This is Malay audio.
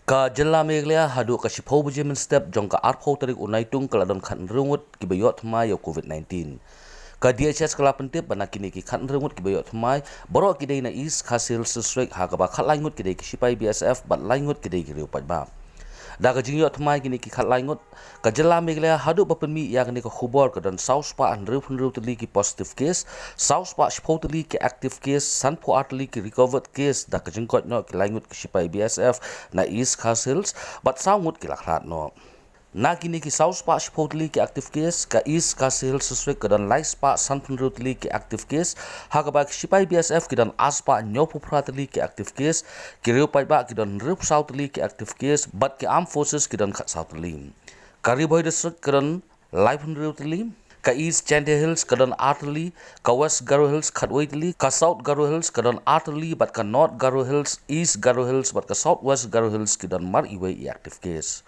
Ka jela meglea Haduh ka shipho bujemen step jong ka arpho tarik unai tung kaladon khan rungut ki bayot thmai yo COVID-19. Ka DHS kala pentip bana kini ki khan rungut ki bayot thmai boro ki dei na is khasil susrek ha ka ba khat laingut ki dei ki sipai BSF bat laingut ki dei ki riu ba. Da ka jingyot thmai kini ki khat laingut ka jela meglea Haduh ba penmi ya kini ka khubor ka don south pa an riu tli ki positive case south pa shipho tli ki active case san pho atli ki recovered case da ka jingkot no ki laingut ki sipai BSF na is khasils bat saungut ki lakhat no na kini ki south pa shipho tli ki active case ka is khasils susrek ka don lice pa san pho tli ki active case ha ka ba ki sipai BSF ki don aspa nyopu pratli ki active case ki riu ba ki don riu south tli ki active case bat ki armed forces ki don khat south tli Kari boy district kadon live tli ka east Chande Hills kadon artli ka west Garo Hills khatwai tli ka south Garo Hills kadon artli bat ka north Garo Hills east Garo Hills bat ka south west Garo Hills kadon mar iway active case